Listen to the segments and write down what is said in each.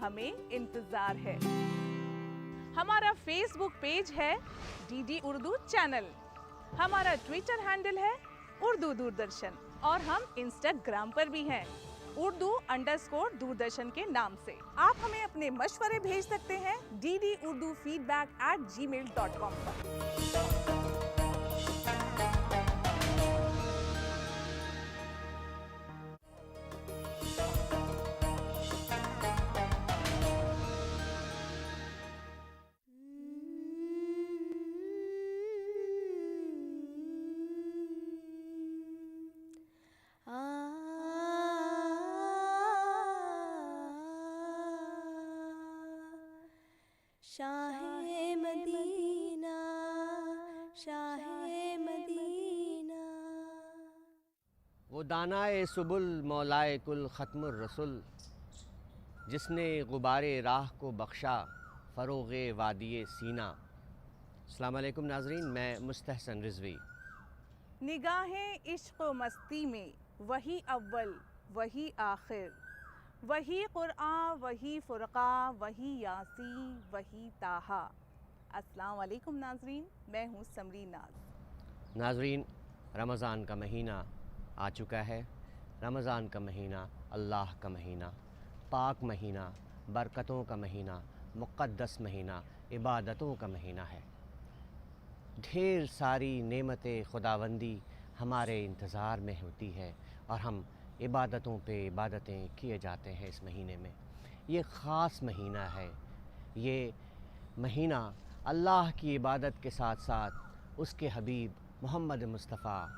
हमें इंतजार है। हमारा फेसबुक पेज है डीडी उर्दू चैनल, हमारा ट्विटर हैंडल है उर्दू दूरदर्शन और हम इंस्टाग्राम पर भी हैं urdu_दूरदर्शन के नाम से। आप हमें अपने मशवरे भेज सकते हैं ddurdufeedback@gmail.com पर। शाहे मदीना, शाहे मदीना। वो दानाए सुबुल मौलाए कुल ख़त्मुर रसुल, जिसने गुबारे राह को बख्शा फ़रोग़े वादिये सीना। अस्सलाम वालेकुम नाज़रीन, मैं मुस्तहसन रिज़वी। निगाहें इश्क़ व मस्ती में वही अव्वल वही आखिर, वही क़ुरआन वही फ़ुरक़ा वही यासी वही ताहा। अस्सलाम वालेकुम नाज़रीन, मैं हूँ समरी नाज़। नाज़रीन, रमज़ान का महीना आ चुका है। रमज़ान का महीना अल्लाह का महीना, पाक महीना, बरकतों का महीना, मुक़द्दस महीना, इबादतों का महीना है। ढेर सारी नेमतें खुदावंदी हमारे इंतज़ार में होती है और हम इबादतों पे इबादतें किए जाते हैं इस महीने में। ये ख़ास महीना है। ये महीना अल्लाह की इबादत के साथ साथ उसके हबीब मोहम्मद मुस्तफ़ा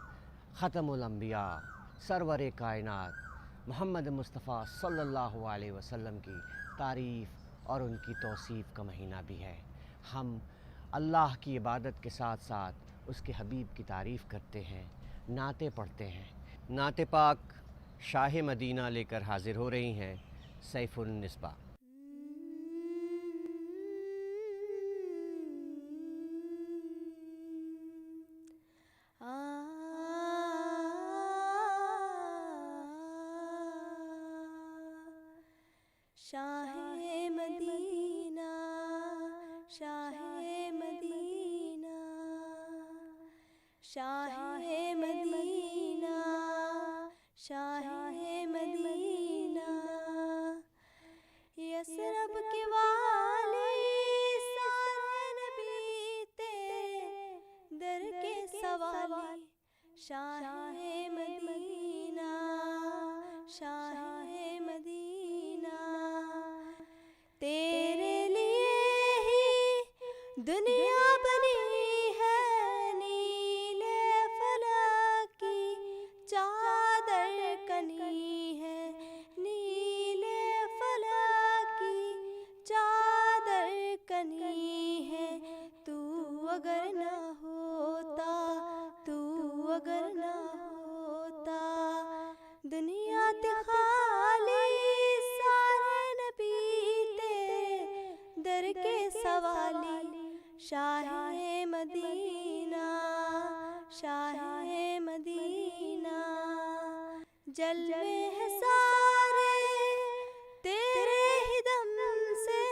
ख़तमुल अंबिया सरवर कायनात मोहम्मद मुस्तफ़ा सल्लल्लाहु अलैहि वसल्लम की तारीफ़ और उनकी तौसीफ़ का महीना भी है। हम अल्लाह की इबादत के साथ साथ उसके हबीब की तारीफ़ करते हैं, नाते पढ़ते हैं। नाते पाक शाह मदीना लेकर हाज़िर हो रही हैं सैफ़ुन निस्बा। शाहे मदीना, शाहे मदीना, शाहे मदीना, शाहे मदीना। यसरब के वाले सारे नबी तेरे दर के सवाली, शाहे मदीना, शाहे मदीना। तेरे लिए ही दुनिया बनी है, नीले फलक की चादर कनी है, नीले फलक की चादर कनी है। तू अगर ना होता, तू अगर ना होता, दुनिया ते खाली सारे नबी तेरे दर के सवाली, शाहे मदीना, शाहे मदीना। जलवे हैं सारे तेरे ही दम से,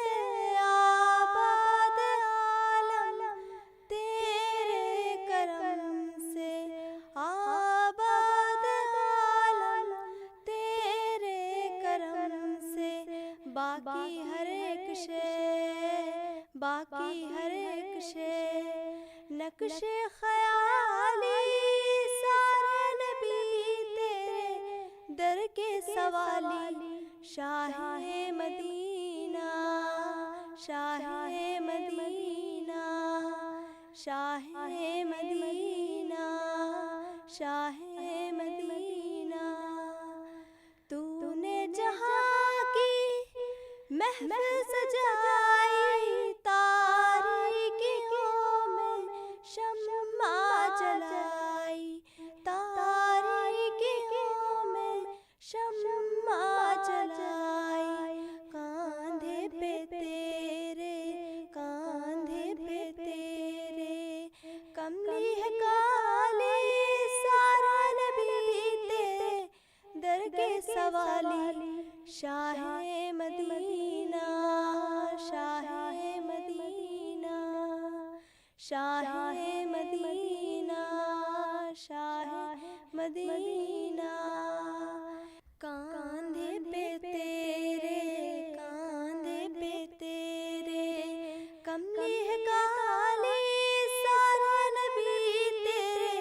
आबाद आलम तेरे करम से, आबाद आलम तेरे करम से। बाकी हर एक शे, बाकी हर एक शे, नक्शे ख़याली सारे नबी तेरे दर के सवाली, शाहे मदीना, शाहे मदीना, शाहे मदीना, शाहे मदीना। तूने जहाँ की महफिल सजाई, तारीकियों में शम्मा जलाई, तारीकियों में शम्मा जलाई। कांधे पे तेरे, कांधे पे तेरे कमली है काली, सारा नबी तेरे दर के सवाली, शाहे मदीना, شاہ مدینہ شاہ مدینہ کاندھے پہ تیرے کاندھے پہ تیرے کملی ہے کالی سارا نبی تیرے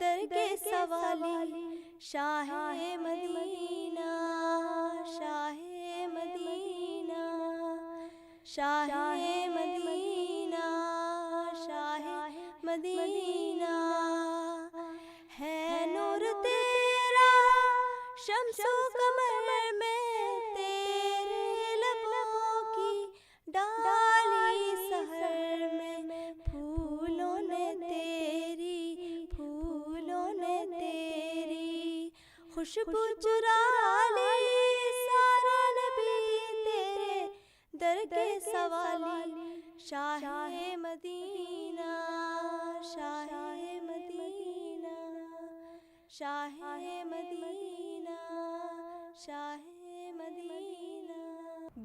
در کے سوالی شاہ مدینہ شاہ مدینہ شاہ مدینہ شاہ مدینہ ہے نور تیرا شمس و قمر میں تیرے لبوں کی ڈالی سحر میں پھولوں نے تیری خوشبو چرا لی سارے نبی تیرے در کے سوالی شاہ مدینہ شاہ مدینہ شاہ مدینہ شاہ مدینہ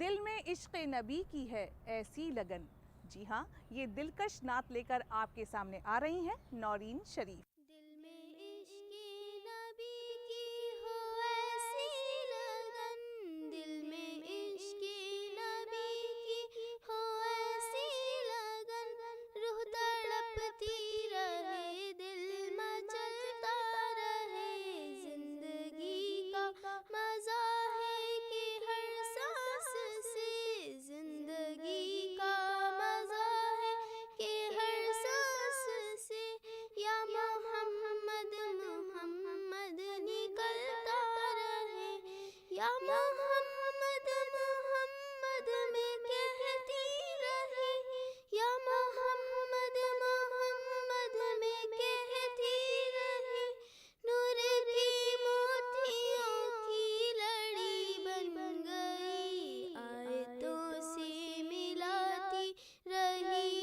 دل میں عشق نبی کی ہے ایسی لگن. جی ہاں، یہ دلکش نعت لے کر آپ کے سامنے آ رہی ہیں نورین شریف. دل میں عشق نبی کی ہو ایسی لگن دل میں عشق نبی کی ہو ایسی لگن روح تڑپتی رہے دل مچلتا رہے زندگی کا مزہ ہے کہ ہر سانس سے زندگی کا مزہ ہے کہ ہر سانس سے یا محمد محمد نکلتا رہے یا محمد محمد میں کہتی رہے یا محمد محمد میں کہتی رہے نور کی موتیوں کی لڑی بن گئی آیتوں سے ملاتی رہی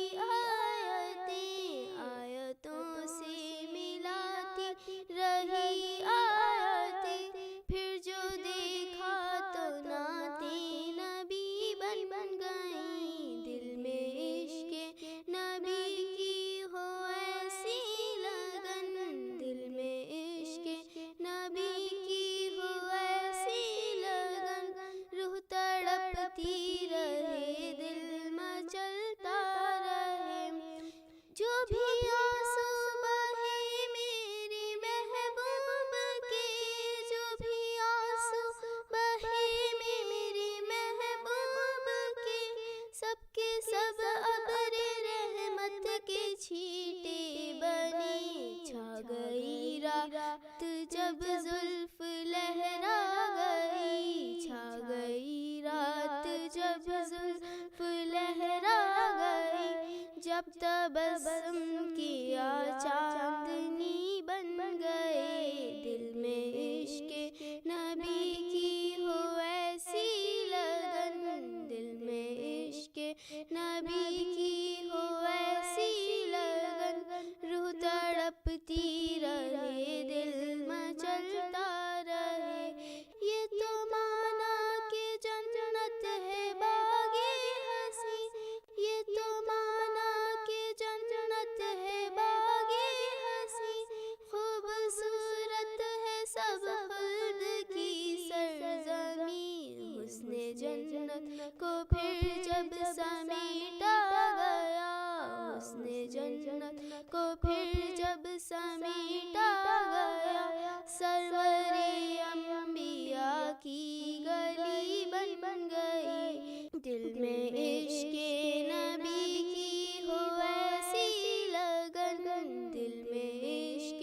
آیتوں سے ملاتی رہی آیتیں پھر جو دیکھا تو نعتِ نبی بن گئیں دل میں عشق نبی کی ہو ایسی لگن دل میں عشق نبی کی ہو ایسی لگن روح تڑپتی رہے دل مچلتا رہے جو بھی آنسو بہے میرے محبوب کے جو بھی آنسو بہے میرے محبوب کے سب ابر رحمت کے چھیٹے بنے چھا گئی رات جب زلف لہرا گئی چھا گئی رات جب زلف لہرا گئی جب تبسم کیا چاندنی بن گئے دل میں عشق نبی کی ہو ایسی لگن دل میں عشق نبی کی ہو ایسی لگن روح تڑپتی رہے دل مچلتا رہے یہ تو مانا کہ جنت ہے باغِ ہنسی یہ تو مانا کہ جنت ہے باغِ ہنسی خوبصورت ہے سب خلد کی سرزمین حسن جنت کو پھر جب سمیٹا گیا حسن جنت کو پھر جب سمیٹا گیا سرور انبیاء کی گلی بن گئی دل میں عشق نبی کی ہو ایسی لگن دل میں عشق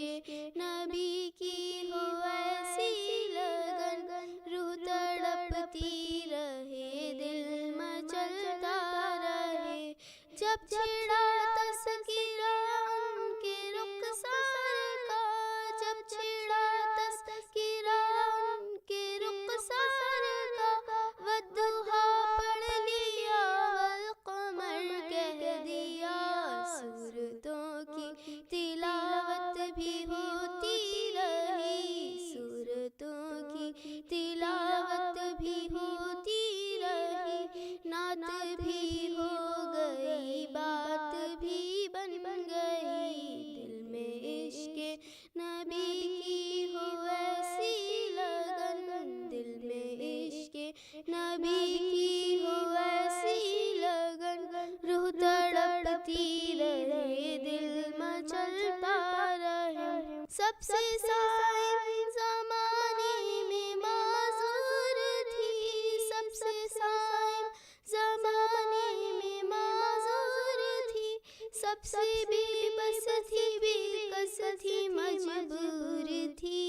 نبی کی ہو ایسی لگن روح تڑپتی رہے دل مچلتا رہے جب چھڑا تذکرہ ان کے رخسار کا جب چھڑا تذکرہ ان کے رخسار کا والضحیٰ پڑھ لیا والقمر کہہ دیا صورتوں کی تلاوت بھی ہوتی رہی صورتوں کی تلاوت بھی ہوتی رہی نعت بھی ہو گئی بات सबसे बेबस थी, बेकस थी, मजबूर थी,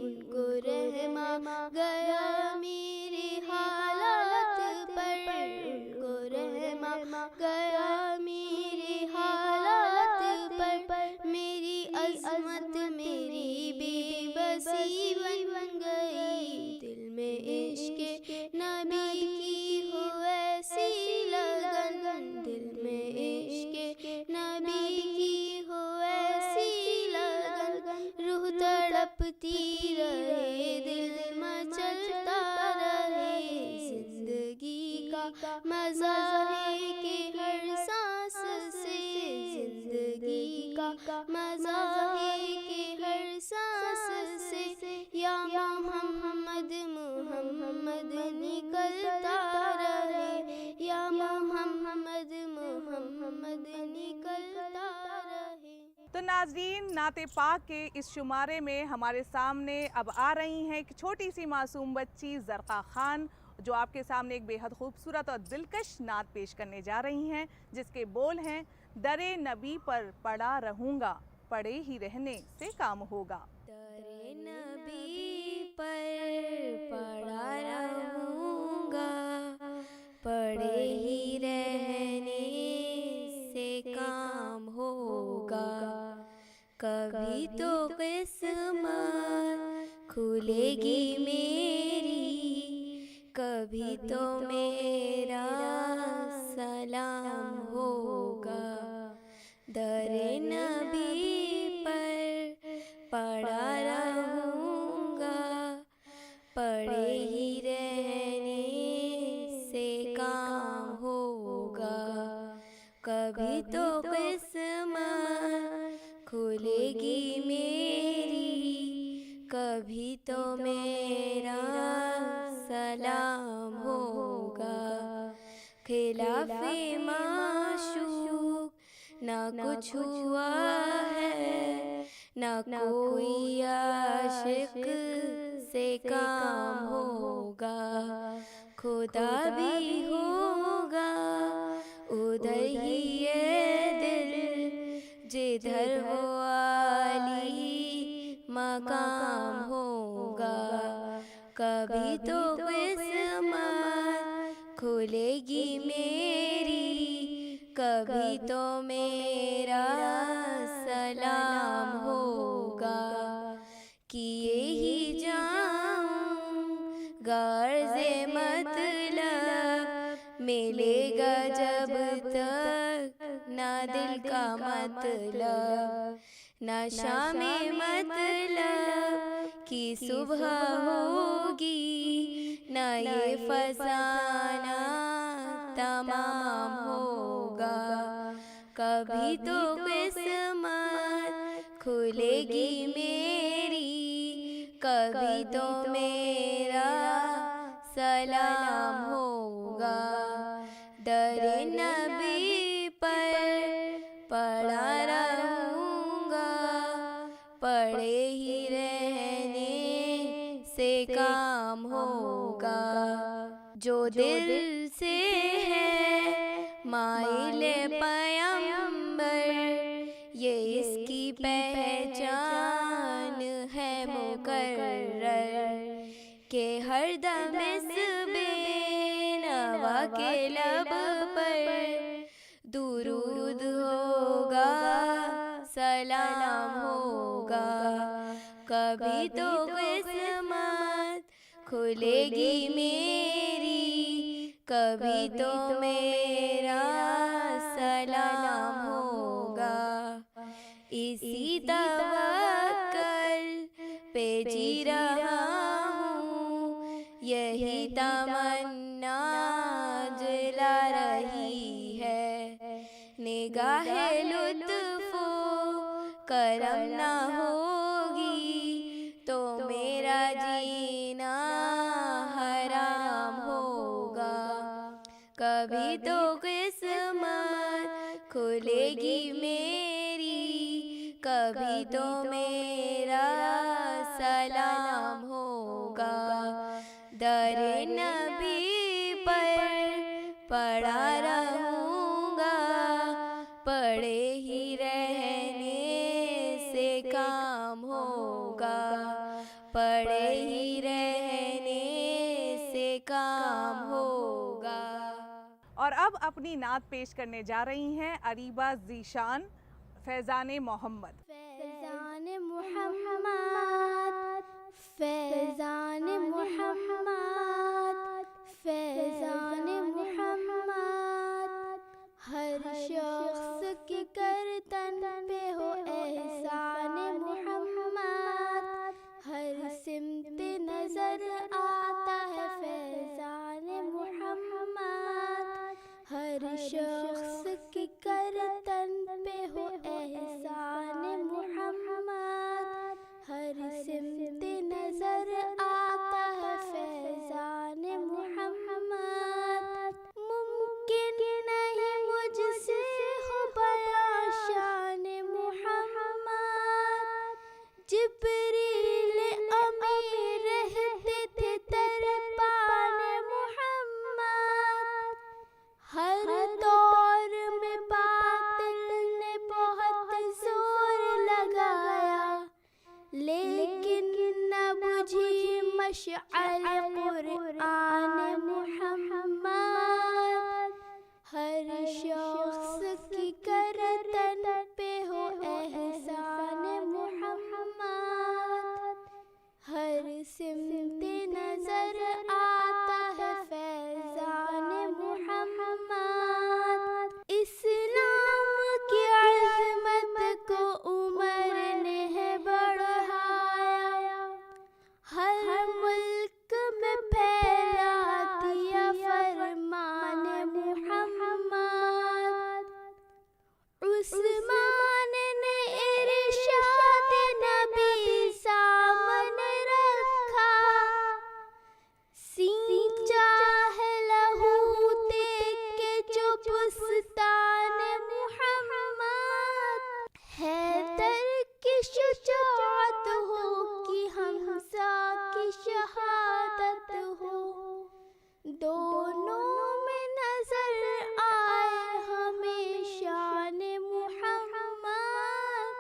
उनको रहमा गया मेरे हालात पर, उनको रहमा गया मेरे हालात पर, मेरी अज़मत मेरी बेबसी बन गई, दिल में इश्क़ नबी की हो ऐसी लगन, दिल में इश्क़ नबी की हो ऐसी लगन, रूह तड़पती रहे, दिल मचलता रहे, जिंदगी का मज़ा है कि हर सांस से, जिंदगी का मज़ा है कि हर सांस से, या मोहम्मद मोहम्मद निकलता रहे, या मोहम्मद मोहम्मद निकलता रहे। तो नाज़रीन, नाते पाक के इस शुमारे में हमारे सामने अब आ रही हैं एक छोटी सी मासूम बच्ची ज़रक़ा खान, जो आपके सामने एक बेहद खूबसूरत और दिलकश नात पेश करने जा रही हैं, जिसके बोल हैं, दरे नबी पर पड़ा रहूँगा, पड़े ही रहने से काम होगा। दरे नबी पर पड़ा रहूँगा, पड़े ही रहने से काम होगा, कभी तो किस्मत खुलेगी मेरी, कभी तो मेरा सलाम होगा, दरे नबी पर पड़ा रहूँगा, पड़े ही रहने से काम होगा, कभी तो किस्मत खुलेगी मेरी, कभी तो मेरा सलाम होगा, खिलाफे माशूक ना कुछ हुआ है, ना कोई आशिक से काम होगा, खुदा भी होगा उधर ही ये दिल, जिधर वो आली मकाम होगा, कभी तो किस्मत खुलेगी मेरी, कभी तो मेरा सलाम होगा, किए ही जाऊं गर्ज़े मतलब, मिलेगा जब तक ना दिल का मतलब, ना शामे मतलब की सुबह होगी, ना ये फसाना तमाम होगा, कभी तो किस्मत खुलेगी मेरी, कभी तो मेरा सलाम होगा, दरे नबी पर पड़ा रहूँगा, पड़े ही रहने से काम होगा, जो दिल से है माइले पैगंबर, ये इसकी पहचान है मुकर्रर, के हर दम इस बेनवा के लब पर दुरूद होगा, सलाम होगा, कभी तो किस्मत खुलेगी मेरी, कभी तो मेरा सलाम होगा, इसी तवक्कल पे जी रहा हूँ, यही तमन्ना जला रही है, निगाहे लुत्फ़ो करम ना होगी तो मेरा जीना हराम होगा, कभी तो किस्मत खुलेगी मेरी, कभी तो मेरा सलाम होगा, दरे नबी पर पड़ा रहूँगा, पड़े ही اور اب اپنی نعت پیش کرنے جا رہی ہیں اریبہ ذیشان فیضان محمد۔ فیضان محمد، فیضان محمد، فیضان محمد، ہر شخص کی گردن پہ ہو احسان محمد، ہر سمت نظر آتا ہے فیضان محمد، ہر شخص کی گردن پہ ہو احسان محمد، ہر سمت نظر آتا ہے فیضان محمد، ممکن نہیں مجھ سے ہو بیان شان محمد، جبریل امین رہتے تھے دربان محمد، ہر دور میں باطل نے بہت زور لگایا، لیکن نہ بجھی مشعل قرآن محمد، ہر شخص کی گردن پہ ہو احسان محمد، ہر سمت نظر آتا ہے فیضان محمد، اسلام کی عظمت کو عمر نے ہے بڑھایا، ہر ملک میں پھیلا دیا فرمان محمد، عثمان نے ارشاد نبی سامنے رکھا، سینچا ہے لہو دیکھ کے جو بستان محمد، حیدر کی شجاعت ہو کہ حمزہ کی شہادت ہو، دونوں میں نظر آئے ہمیں شان محمد،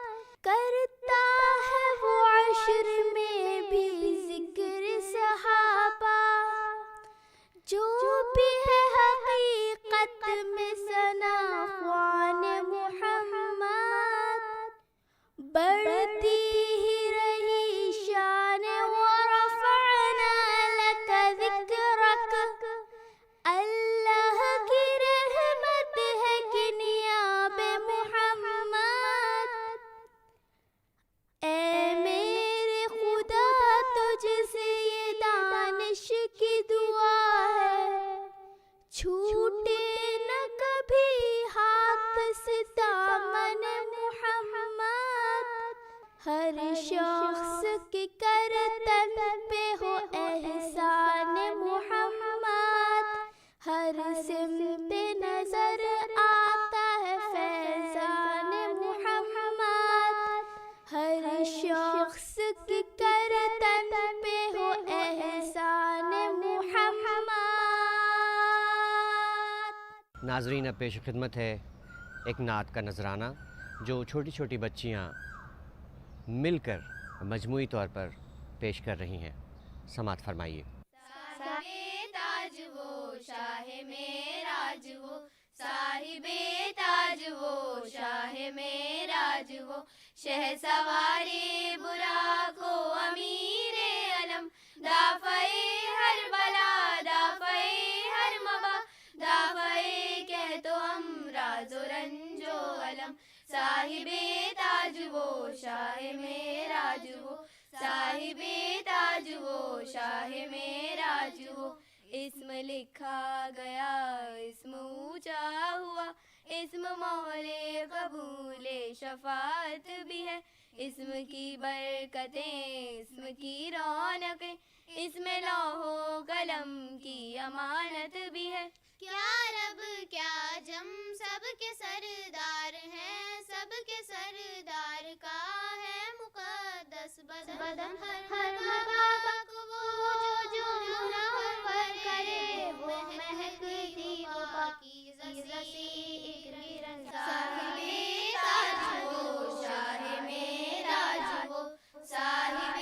کرتا ہے وہ عشر میں بھی ذکر صحابہ، جو بھی ہے حقیقت میں ثنا خوان محمد، بڑھتی ہی رہی شان ورفعنا لک ذکرک، اللہ کی رحمت ہے کنیاب محمد، اے میرے خدا تجھ سے یہ دانش کی دعا ہے، چھوٹے نہ کبھی ہاتھ سے دامن محمد، ہر شخص کی گردن پہ ہو احسان محمد، ہر سمت نظر آتا ہے فیضان محمد، ہر شخص کی گردن پہ ہو احسان محمد۔ ناظرین اب پیش خدمت ہے ایک نعت کا نذرانہ جو چھوٹی چھوٹی بچیاں مل کر مجموعی طور پر پیش کر رہی ہیں، سماعت فرمائیے۔ صاحب تاج وہ شاہ معراج وہ، صاحب تاج وہ شاہ معراج وہ، شہ سوارے براق و امیر علم، دافع ہر بلا دافع ہر مبا، دافع کہہ تو امراض و رنج و علم، صاحب تاج وہ شاہ معراج وہ، صاحب تاج وہ شاہ معراج وہ، اسم لکھا گیا اسم اونچا ہوا، اسم مہر قبول شفاعت بھی ہے، اسم کی برکتیں اسم کی رونقیں، اسم لوح و قلم کی امانت بھی ہے، کیا رب کیا جم سب کے سردار ہیں، سب کے سردار کا ہے مقدس بدن، ہر مبارک وہ جو منور کرے وہ مہکتی وہ پاکیزہ سی ایک رنگ، صاحب تاج وہ شاہ معراج وہ، صاحب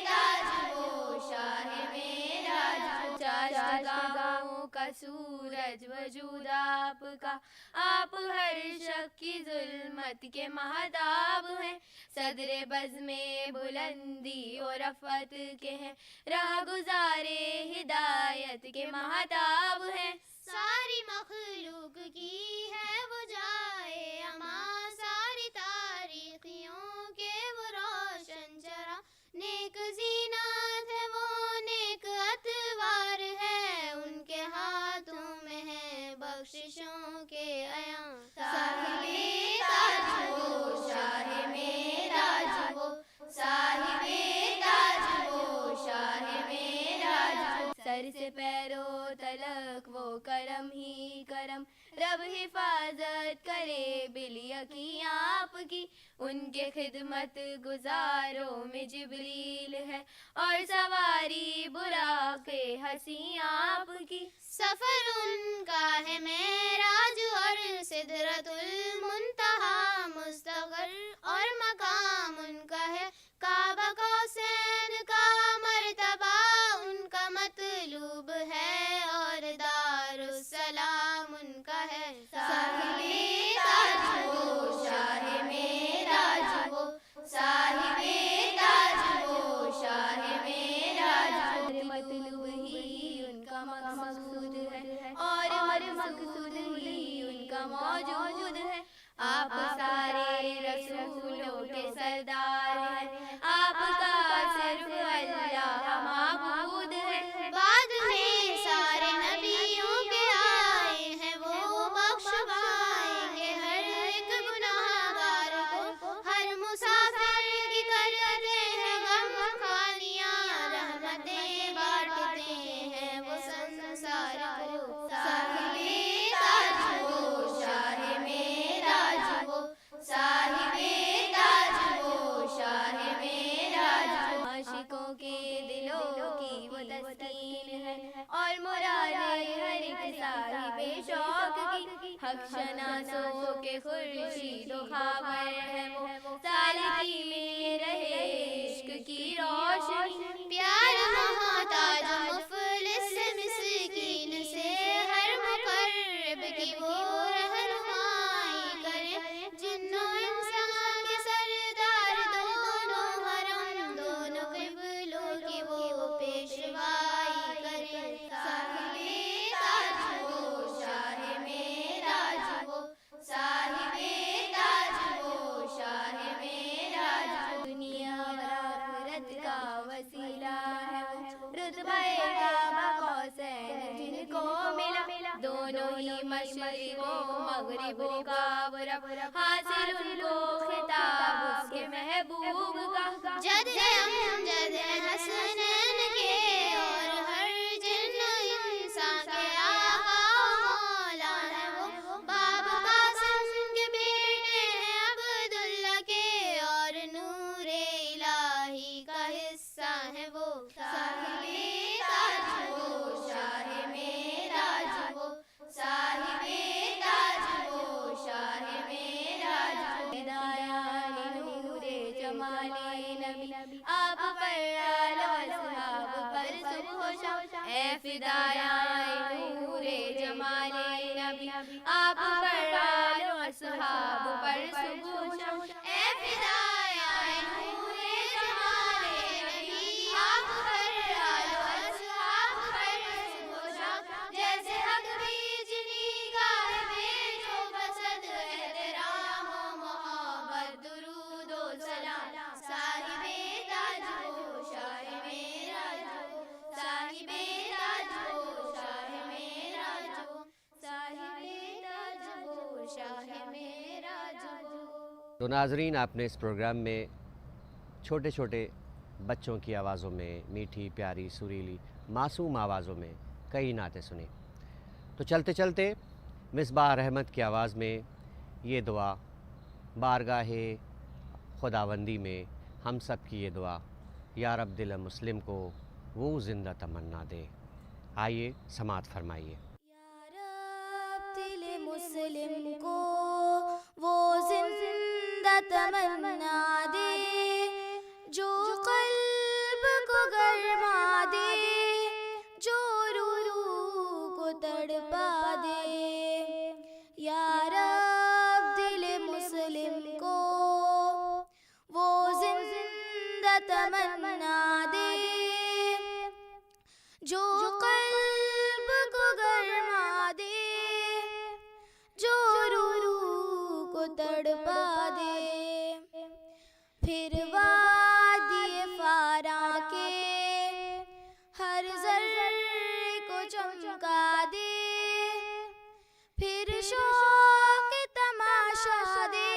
تاج وہ شاہ معراج وہ، چاشتگاہوں کا سورج सच वजूद आपका, आप हर शक की जुल्मत के महताब हैं, सदरे बज़्मे बुलंदी और रफ़त के हैं, राह गुज़ारे हिदायत के महताब हैं। सारी मखलूक की है वो जाए अमा, सारी तारीखियों के वो रोशन चरा, नेक ज़ीनत है वो नेक अतवार है, उनके हाथों में है बख्शिशों के अयां। साहिबे ताज वो शाह मेराज वो, साहिबे ताज वो शाह मेराज वो, सर से पैरों तलक वो करम ही करम, रब हिफाजत करे बिलियकी आपकी, उनके खिदमत गुजारों में जिब्रील है और सवारी बुराके हंसी आपकी। सफर उनका है मेराज और सिदरतुल मुंतहा मुस्तक़र, और मकाम उनका है काबा कौसैन का मर्तबा, उनका मतलूब है और दारुस्सलाम उनका है। साहिबे ताज वो शाह मेराज वो, साहिबे ताज वो शाह मेराज वो, मतलूब ही उनका मकसूद है और मकसूद ही उनका मौजूद है। आप सारे रसूलों के सरदार हैं, आपका सिर्फ अल्लाह माबूद है। बाद में सारे नबियों के आए हैं वो बख्शवाएंगे हर एक गुनाहगार को, हर मुसाफिर की करते हैं गम खानियां, रहमतें बांटते हैं वो संसार को। साहिबे ताज वो शाह मेराज वो, साहिबे ताज वो शाह मेराज वो, आशिकों के दिलों की वो तस्कीन है और मुरादें हर एक साहिबे शौक की, हक शनासों के खुर्शीद ख्वाबर है वो, सालिकी में रहे इश्क की रोशनी। प्यार मोहताज मुफलिस मिस्कीन से हर मुकर्रब की वो रहनुमाई करे, जिन्नो इंसान के सरदार दोनों हरम दोनों क़िबलों की वो पेशवाई करे। साहिबे ताज वो शाह मेराज वो, साहिबे ताज वो शाह मेराज वो, दुनिया और आखिरत का वसीला है वो, रुतबे काबा कौसैन जिनको मिला, दोनों ही मशरिक़ों मग़रिबों का वो रब, हासिल उनको खिताब उसके महबूब का। जद अमजद हसनैन के और हर जिन्न इंसान के आका मौला है वो, बाब कासिम के बेटे हैं अब्दुल्ला के और नूरे इलाही का हिस्सा है वो। साहिबे ताज वो शाह मेराज वो, साहिबे ताज वो शाह मेराज वो, हिदाया नूरे जमाले नबी, आप पर आलो असहाब पर सुबह शाम, ए फिदाया नूरे जमाले नबी, आप पर आलो असहाब पर सुबह शाम, ए फिदाया नूरे जमाले नबी, आप पर आलो असहाब पर सुबह शाम, जैसे हक बीज निगाह में जो बसद एहतराम व मोहब्बत दुरूद व सलाम। साहिबे ताज वो शाह मेराज वो, साहिबे ताज वो शाह मेराज वो, साहिबे ताज वो शाह मेराज वो। तो नाज़रीन, आपने इस प्रोग्राम में छोटे छोटे बच्चों की आवाज़ों में मीठी प्यारी सुरीली मासूम आवाज़ों में कई नातें सुनी। तो चलते चलते मिसबाह रहमत की आवाज़ में ये दुआ, बारगाहे खुदावंदी में हम सब की ये दुआ, या रब दिल मुस्लिम को वो ज़िंदा तमन्ना दे। आइए समात फरमाइए। या रब दिल मुस्लिम को वो जिंदा तमन्ना दे, जो कल्ब को गरमा दे, जो रूह को तड़पा दे। تمنا دے، جو قلب کو گرما دے، جو روح کو تڑپا دے. پھر وادی فاراں کے ہر ذرے کو چمکا دے، پھر شوق تماشا دے،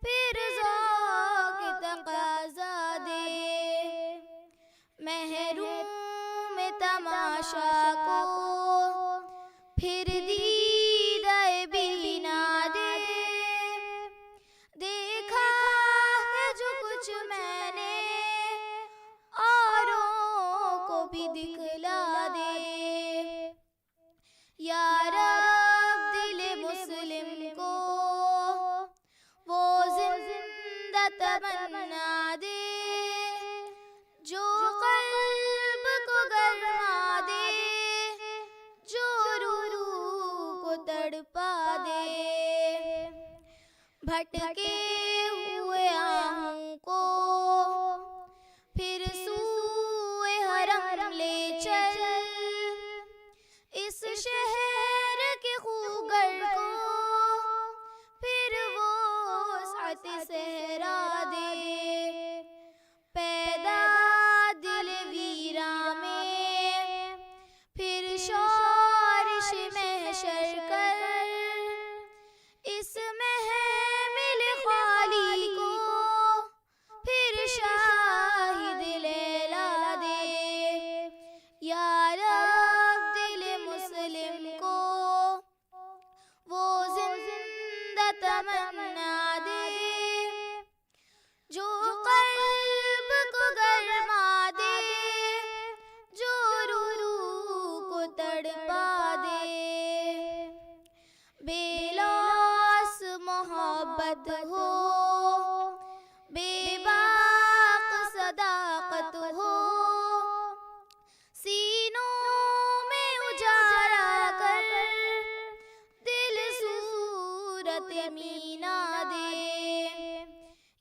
پھر ذوق تقاضا دے. محروم تماشا کو پھر دیدہ بینا دے. دیکھا ہے جو کچھ میں نے اوروں کو بھی دکھلا دے. یا رب دل مسلم کو وہ زندہ تمنا دے، جو قلب کو گرما دے، جو روح کو تڑپا دے. بھٹکے ہوئے آہوں کو پھر سوئے حرم لے چل، اس شہر کے خوگر کو پھر وسعت صحرا دے. پیدا دل ویراں میں پھر شورش محشر کر، اس محمل خالی کو پھر شاہد لیلا دے. یا رب دل مسلم کو وہ زندہ تمنا دے، جو قلب کو گرما دے، جو روح کو تڑپا دے. بے لوث محبت ہو، بے باق صداقت ہو، سینوں میں اجالا کر دل صورت مینا دے.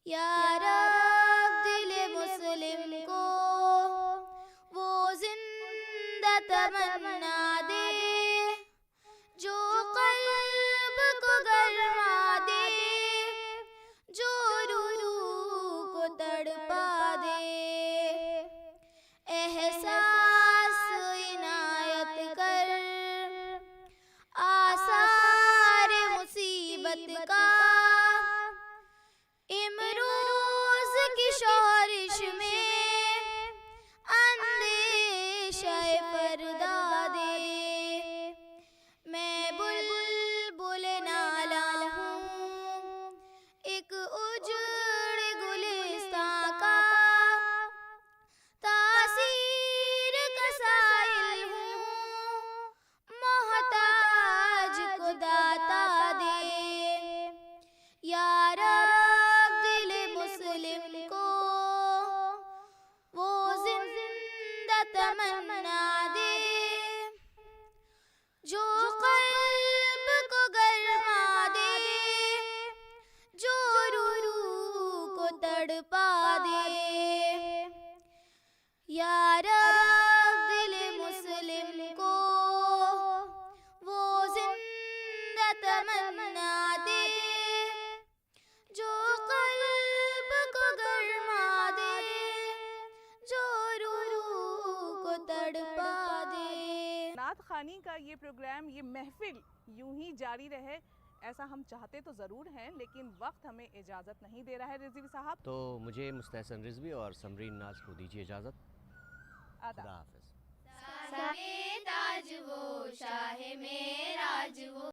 یا رب دل مسلم کو وہ زندہ تمنا دے، جو قلب کو گرما دے، جو روح کو تڑپا دے. احساس عنایت کر آثار مصیبت کا، امروز کی شورش میں اندیشہ فردا دے. میں بلبل نالا ہوں ایک اجڑ گلستاں کا، تاثیر کا سائل ہوں محتاج کو داتا دے. یا رب دل مسلم کو وہ زندہ تمنا دے، جو قلب کو گرما دے، جو روح کو تڑپا دے. یا رب دل مسلم کو وہ زندہ تمنا دے، جو قلب کو گرما دے، جو روح کو تڑپا دے. نعت خوانی کا یہ پروگرام، یہ محفل یوں ہی جاری رہے ایسا ہم چاہتے تو ضرور ہیں، لیکن وقت ہمیں اجازت نہیں دے رہا ہے رضوی صاحب. تو مجھے مستحسن رضوی اور سمرین ناز کو دیجیے اجازت. آداب. خدا حافظ. سارے تاج وہ شاہ معراج وہ